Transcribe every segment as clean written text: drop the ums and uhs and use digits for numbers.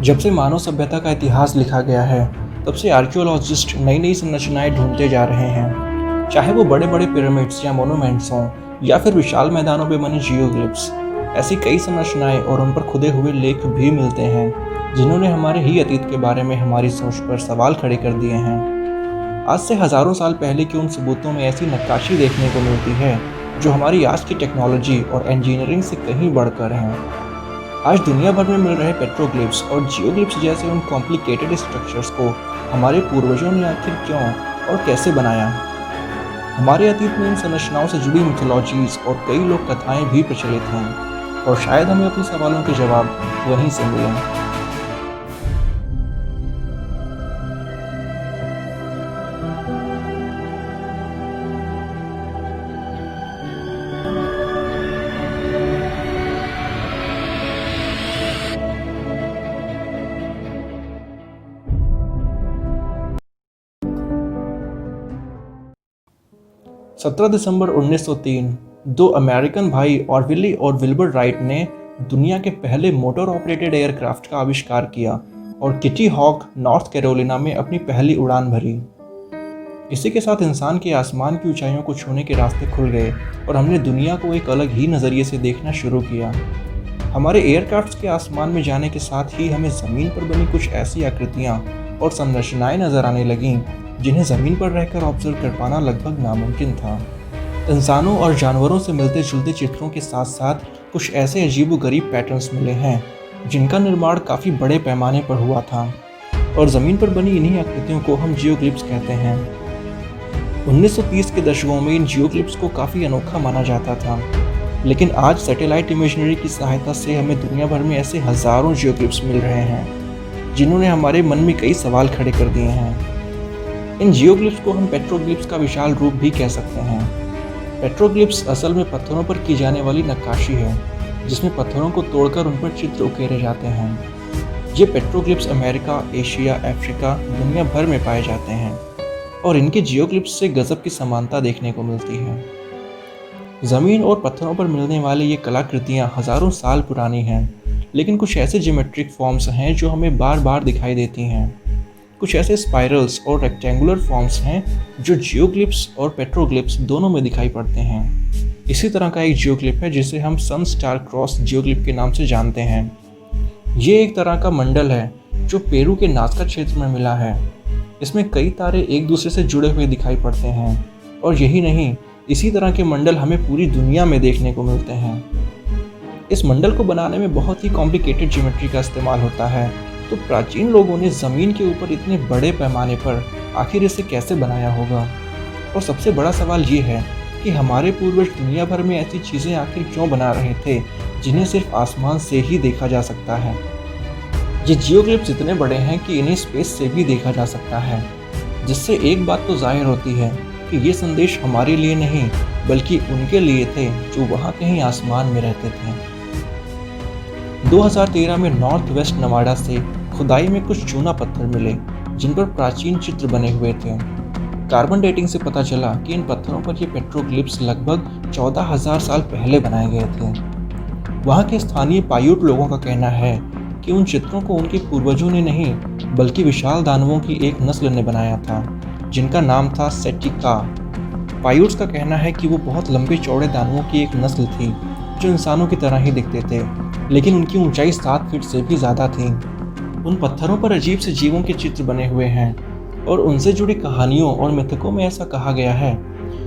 जब से मानव सभ्यता का इतिहास लिखा गया है, तब से आर्कियोलॉजिस्ट नई नई संरचनाएं ढूंढते जा रहे हैं। चाहे वो बड़े बड़े पिरामिड्स या मोनूमेंट्स हों, या फिर विशाल मैदानों में बने जियोग्लिफ्स, ऐसी कई संरचनाएं और उन पर खुदे हुए लेख भी मिलते हैं, जिन्होंने हमारे ही अतीत के बारे में हमारी सोच पर सवाल खड़े कर दिए हैं। आज से हजारों साल पहले के उन सबूतों में ऐसी नक्काशी देखने को मिलती है, जो हमारी आज की टेक्नोलॉजी और इंजीनियरिंग से कहीं बढ़कर हैं। आज दुनिया भर में मिल रहे पेट्रोग्लिफ्स और जियोग्लिफ्स जैसे उन कॉम्प्लिकेटेड स्ट्रक्चर्स को हमारे पूर्वजों ने आखिर क्यों और कैसे बनाया। हमारे अतीत में इन संरचनाओं से जुड़ी मिथोलॉजीज और कई लोक कथाएं भी प्रचलित हैं, और शायद हमें अपने सवालों के जवाब वहीं से मिलें। 17 दिसंबर 1903 दो अमेरिकन भाई ऑर्विली और विल्बर राइट ने दुनिया के पहले मोटर ऑपरेटेड एयरक्राफ्ट का आविष्कार किया और किटी हॉक, नॉर्थ कैरोलिना में अपनी पहली उड़ान भरी। इसी के साथ इंसान के आसमान की ऊंचाइयों को छूने के रास्ते खुल गए और हमने दुनिया को एक अलग ही नज़रिए से देखना शुरू किया। हमारे एयरक्राफ्ट के आसमान में जाने के साथ ही हमें ज़मीन पर बनी कुछ ऐसी आकृतियाँ और संरचनाएं नजर आने लगीं जिन्हें ज़मीन पर रहकर ऑब्जर्व कर पाना लगभग नामुमकिन था। इंसानों और जानवरों से मिलते जुलते चित्रों के साथ साथ कुछ ऐसे अजीबोगरीब पैटर्न्स मिले हैं जिनका निर्माण काफ़ी बड़े पैमाने पर हुआ था, और ज़मीन पर बनी इन्हीं आकृतियों को हम जियोग्लिफ्स कहते हैं। 1930 के दशकों में इन जियोग्लिफ्स को काफ़ी अनोखा माना जाता था, लेकिन आज सैटेलाइट इमेजनरी की सहायता से हमें दुनिया भर में ऐसे हज़ारों जियोग्लिफ्स मिल रहे हैं जिन्होंने हमारे मन में कई सवाल खड़े कर दिए हैं। इन जियोग्लिफ्स को हम पेट्रोग्लिफ्स का विशाल रूप भी कह सकते हैं। पेट्रोग्लिफ्स असल में पत्थरों पर की जाने वाली नक्काशी है, जिसमें पत्थरों को तोड़कर उन पर चित्र उकेरे जाते हैं। ये पेट्रोग्लिफ्स अमेरिका, एशिया, अफ्रीका, दुनिया भर में पाए जाते हैं, और इनके जियोग्लिफ्स से गजब की समानता देखने को मिलती है। ज़मीन और पत्थरों पर मिलने वाली ये कलाकृतियाँ हज़ारों साल पुरानी हैं, लेकिन कुछ ऐसे ज्योमेट्रिक फॉर्म्स हैं जो हमें बार बार दिखाई देती हैं। कुछ ऐसे स्पाइरल्स और रेक्टेंगुलर फॉर्म्स हैं जो जियोग्लिफ्स और पेट्रोग्लिफ्स दोनों में दिखाई पड़ते हैं। इसी तरह का एक जियोग्लिफ है जिसे हम सन स्टार क्रॉस जियोग्लिफ के नाम से जानते हैं। ये एक तरह का मंडल है जो पेरू के नाज़का क्षेत्र में मिला है। इसमें कई तारे एक दूसरे से जुड़े हुए दिखाई पड़ते हैं, और यही नहीं, इसी तरह के मंडल हमें पूरी दुनिया में देखने को मिलते हैं। इस मंडल को बनाने में बहुत ही कॉम्प्लिकेटेड ज्योमेट्री का इस्तेमाल होता है। तो प्राचीन लोगों ने ज़मीन के ऊपर इतने बड़े पैमाने पर आखिर इसे कैसे बनाया होगा? और सबसे बड़ा सवाल ये है कि हमारे पूर्वज दुनिया भर में ऐसी चीज़ें आखिर क्यों बना रहे थे जिन्हें सिर्फ आसमान से ही देखा जा सकता है। ये जियोग्लिफ्स इतने बड़े हैं कि इन्हें स्पेस से भी देखा जा सकता है, जिससे एक बात तो जाहिर होती है कि ये संदेश हमारे लिए नहीं बल्कि उनके लिए थे जो वहाँ कहीं आसमान में रहते थे। 2013 में नॉर्थ वेस्ट नवाडा से खुदाई में कुछ चूना पत्थर मिले जिन पर प्राचीन चित्र बने हुए थे। कार्बन डेटिंग से पता चला कि इन पत्थरों पर ये पेट्रोग्लिफ्स लगभग 14,000 साल पहले बनाए गए थे। वहाँ के स्थानीय पायूट लोगों का कहना है कि उन चित्रों को उनके पूर्वजों ने नहीं बल्कि विशाल दानवों की एक नस्ल ने बनाया था, जिनका नाम था सेटिका। पायूट्स का कहना है कि वो बहुत लंबे चौड़े दानवों की एक नस्ल थी जो इंसानों की तरह ही दिखते थे, लेकिन उनकी ऊंचाई 7 फीट से भी ज़्यादा थी। उन पत्थरों पर अजीब से जीवों के चित्र बने हुए हैं, और उनसे जुड़ी कहानियों और मिथकों में ऐसा कहा गया है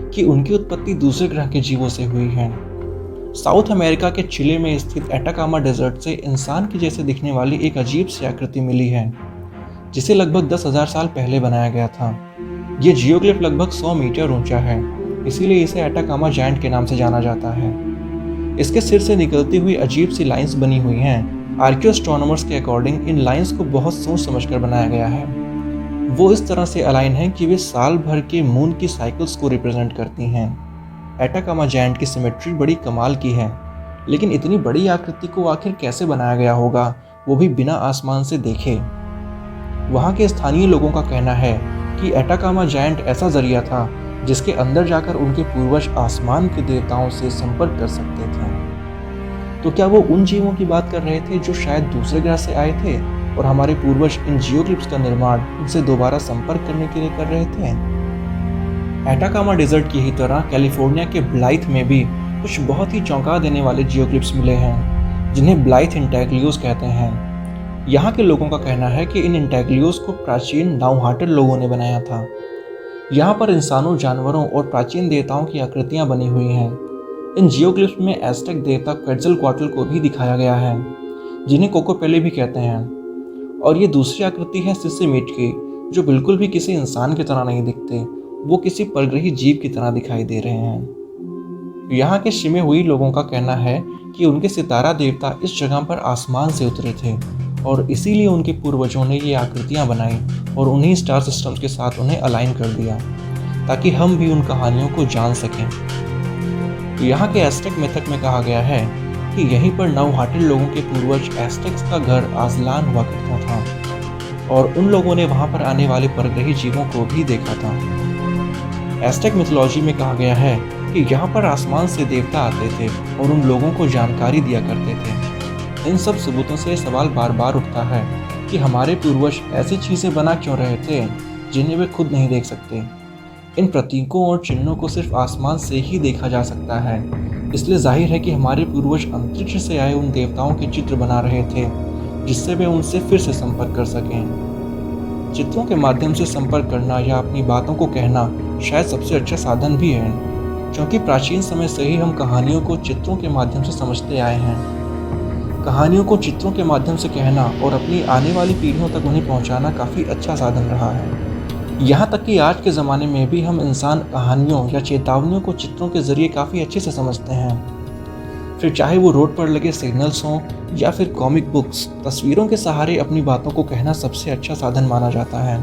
कि उनकी उत्पत्ति दूसरे ग्रह के जीवों से हुई है। साउथ अमेरिका के चिले में स्थित एटाकामा डेजर्ट से इंसान के जैसे दिखने वाली एक अजीब सी आकृति मिली है, जिसे लगभग 10,000 साल पहले बनाया गया था। ये जियोग्लिफ लगभग 100 मीटर ऊंचा है, इसीलिए इसे एटाकामा जायंट के नाम से जाना जाता है। इसके सिर से निकलती हुई अजीब सी लाइंस बनी हुई हैं। आर्कियोस्ट्रोनॉमर्स के अकॉर्डिंग इन लाइंस को बहुत सोच समझकर बनाया गया है। वो इस तरह से अलाइन हैं कि वे साल भर के मून की साइकिल्स को रिप्रेजेंट करती हैं। एटाकामा जायंट की सिमेट्री बड़ी कमाल की है, लेकिन इतनी बड़ी आकृति को आखिर कैसे बनाया गया होगा, वो भी बिना आसमान से देखे। वहाँ के स्थानीय लोगों का कहना है कि एटाकामा जायंट ऐसा जरिया था जिसके अंदर जाकर उनके पूर्वज आसमान के देवताओं से संपर्क कर सकते थे। तो क्या वो उन जीवों की बात कर रहे थे जो शायद दूसरे ग्रह से आए थे और हमारे पूर्वज इन जियोग्लिफ्स का निर्माण उनसे दोबारा संपर्क करने के लिए कर रहे थे। एटाकामा डेजर्ट की ही तरह कैलिफोर्निया के ब्लाइथ में भी कुछ बहुत ही चौंका देने वाले जियोग्लिफ्स मिले हैं, जिन्हें ब्लाइथ इंटैग्लियोस कहते हैं। यहाँ के लोगों का कहना है कि इन इंटैग्लियोस को प्राचीन नाउहाटर लोगों ने बनाया था। यहाँ पर इंसानों, जानवरों और प्राचीन देवताओं की आकृतियाँ बनी हुई हैं। इन जियोग्लिफ्स में एज़टेक देवता क्वेटज़लकोएट्ल को भी दिखाया गया है, जिन्हें कोकोपेली भी कहते हैं। और ये दूसरी आकृति है सिसिमिट की, जो बिल्कुल भी किसी इंसान की तरह नहीं दिखते, वो किसी परग्रही जीव की तरह दिखाई दे रहे हैं। यहाँ के शिमेहुई लोगों का कहना है कि उनके सितारा देवता इस जगह पर आसमान से उतरे थे और इसीलिए उनके पूर्वजों ने ये आकृतियाँ बनाई और उन्हीं स्टार सिस्टम्स के साथ उन्हें अलाइन कर दिया ताकि हम भी उन कहानियों को जान सकें। यहाँ के एज़टेक मिथक में कहा गया है कि यहीं पर नाउहाटिल लोगों के पूर्वज एज़टेक्स का घर आज़लान हुआ करता था और उन लोगों ने वहाँ पर आने वाले परग्रही जीवों को भी देखा था। एज़टेक मिथोलॉजी में कहा गया है कि यहाँ पर आसमान से देवता आते थे और उन लोगों को जानकारी दिया करते थे। इन सब सबूतों से सवाल बार बार उठता है कि हमारे पूर्वज ऐसी चीज़ें बना क्यों रहे थे जिन्हें वे खुद नहीं देख सकते। इन प्रतीकों और चिन्हों को सिर्फ आसमान से ही देखा जा सकता है, इसलिए जाहिर है कि हमारे पूर्वज अंतरिक्ष से आए उन देवताओं के चित्र बना रहे थे जिससे वे उनसे फिर से संपर्क कर सकें। चित्रों के माध्यम से संपर्क करना या अपनी बातों को कहना शायद सबसे अच्छा साधन भी है, क्योंकि प्राचीन समय से ही हम कहानियों को चित्रों के माध्यम से समझते आए हैं। कहानियों को चित्रों के माध्यम से कहना और अपनी आने वाली पीढ़ियों तक उन्हें पहुंचाना काफ़ी अच्छा साधन रहा है। यहाँ तक कि आज के ज़माने में भी हम इंसान कहानियों या चेतावनियों को चित्रों के ज़रिए काफ़ी अच्छे से समझते हैं। फिर चाहे वो रोड पर लगे सिग्नल्स हों या फिर कॉमिक बुक्स, तस्वीरों के सहारे अपनी बातों को कहना सबसे अच्छा साधन माना जाता है।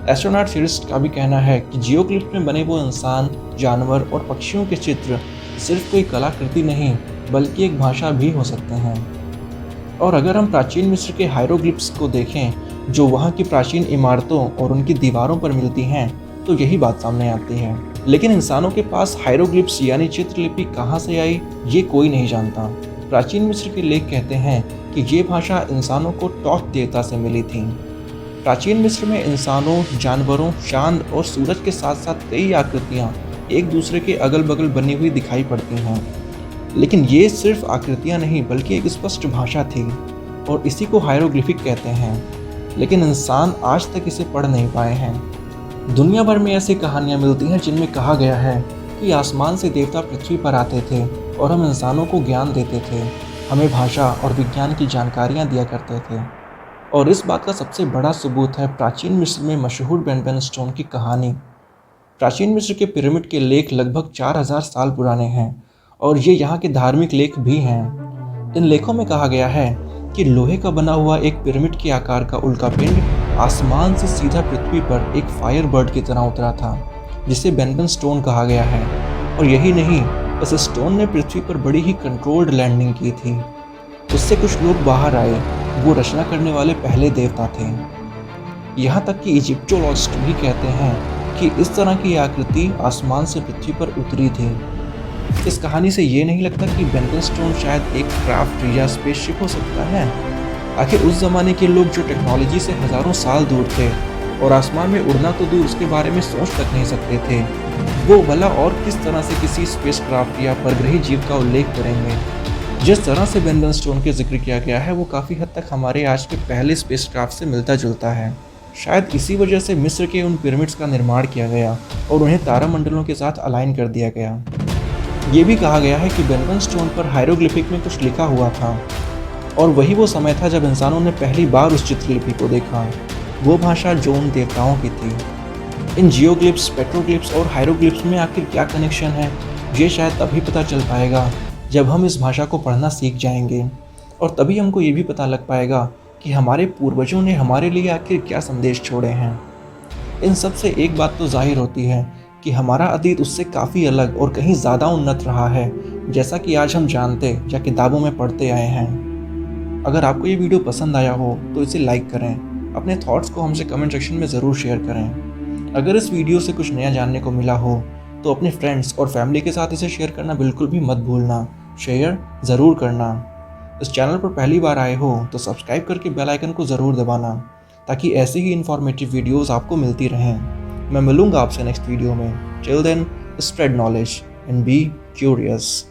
एस्ट्रोनॉट थियरिस्ट का भी कहना है कि जियोग्लिफ्स में बने वो इंसान, जानवर और पक्षियों के चित्र सिर्फ कोई कलाकृति नहीं बल्कि एक भाषा भी हो सकते हैं। और अगर हम प्राचीन मिस्र के हायरोग्लिफ्स को देखें जो वहाँ की प्राचीन इमारतों और उनकी दीवारों पर मिलती हैं, तो यही बात सामने आती है। लेकिन इंसानों के पास हायरोग्लिफ्स यानी चित्रलिपि कहाँ से आई, ये कोई नहीं जानता। प्राचीन मिस्र के लेख कहते हैं कि ये भाषा इंसानों को टॉथ देवता से मिली थी। प्राचीन मिस्र में इंसानों, जानवरों, चांद और सूरज के साथ साथ कई आकृतियाँ एक दूसरे के अगल बगल बनी हुई दिखाई पड़ती हैं। लेकिन ये सिर्फ आकृतियाँ नहीं बल्कि एक स्पष्ट भाषा थी और इसी को हायरोग्लिफिक कहते हैं। लेकिन इंसान आज तक इसे पढ़ नहीं पाए हैं। दुनिया भर में ऐसी कहानियाँ मिलती हैं जिनमें कहा गया है कि आसमान से देवता पृथ्वी पर आते थे और हम इंसानों को ज्ञान देते थे, हमें भाषा और विज्ञान की जानकारियाँ दिया करते थे। और इस बात का सबसे बड़ा सबूत है प्राचीन मिस्र में मशहूर बेनबेन स्टोन की कहानी। प्राचीन मिस्र के पिरामिड के लेख लगभग 4000 साल पुराने हैं और ये यहाँ के धार्मिक लेख भी हैं। इन लेखों में कहा गया है कि लोहे का बना हुआ एक पिरामिड के आकार का उल्का पिंड आसमान से सीधा पृथ्वी पर एक फायर बर्ड की तरह उतरा था, जिसे बेनबेन स्टोन कहा गया है। और यही नहीं, इस स्टोन ने पृथ्वी पर बड़ी ही कंट्रोल्ड लैंडिंग की थी। उससे कुछ लोग बाहर आए, वो रचना करने वाले पहले देवता थे। यहाँ तक कि इजिप्टोलॉजिस्ट भी कहते हैं कि इस तरह की आकृति आसमान से पृथ्वी पर उतरी थी। इस कहानी से ये नहीं लगता कि बेनबेन स्टोन शायद एक क्राफ्ट या स्पेसशिप हो सकता है? आखिर उस ज़माने के लोग जो टेक्नोलॉजी से हज़ारों साल दूर थे और आसमान में उड़ना तो दूर उसके बारे में सोच तक नहीं सकते थे, वो भला और किस तरह से किसी स्पेस क्राफ्ट या परग्रही जीव का उल्लेख करेंगे? जिस तरह से बेनबेन स्टोन के जिक्र किया गया है वो काफ़ी हद तक हमारे आज के पहले स्पेस क्राफ्ट से मिलता जुलता है। शायद इसी वजह से मिस्र के उन पिरामिड्स का निर्माण किया गया और उन्हें तारामंडलों के साथ अलाइन कर दिया गया। ये भी कहा गया है कि बेनबेन स्टोन पर हायरोग्लिफिक में कुछ लिखा हुआ था और वही वो समय था जब इंसानों ने पहली बार उस चित्रलिपि को देखा, वो भाषा जो उन देवताओं की थी। इन जियोग्लिफ्स, पेट्रोग्लिफ्स और हायरोग्लिफ्स में आखिर क्या कनेक्शन है, ये शायद तभी पता चल पाएगा जब हम इस भाषा को पढ़ना सीख जाएंगे। और तभी हमको ये भी पता लग पाएगा कि हमारे पूर्वजों ने हमारे लिए आखिर क्या संदेश छोड़े हैं। इन सब से एक बात तो जाहिर होती है कि हमारा अतीत उससे काफ़ी अलग और कहीं ज़्यादा उन्नत रहा है, जैसा कि आज हम जानते या किताबों में पढ़ते आए हैं। अगर आपको ये वीडियो पसंद आया हो तो इसे लाइक करें, अपने थॉट्स को हमसे कमेंट सेक्शन में ज़रूर शेयर करें। अगर इस वीडियो से कुछ नया जानने को मिला हो तो अपने फ्रेंड्स और फैमिली के साथ इसे शेयर करना बिल्कुल भी मत भूलना। शेयर ज़रूर करना। इस चैनल पर पहली बार आए हो तो सब्सक्राइब करके बेल आइकन को ज़रूर दबाना, ताकि ऐसी ही इन्फॉर्मेटिव वीडियोस आपको मिलती रहें। मैं मिलूंगा आपसे नेक्स्ट वीडियो में। Till then, spread knowledge and be curious.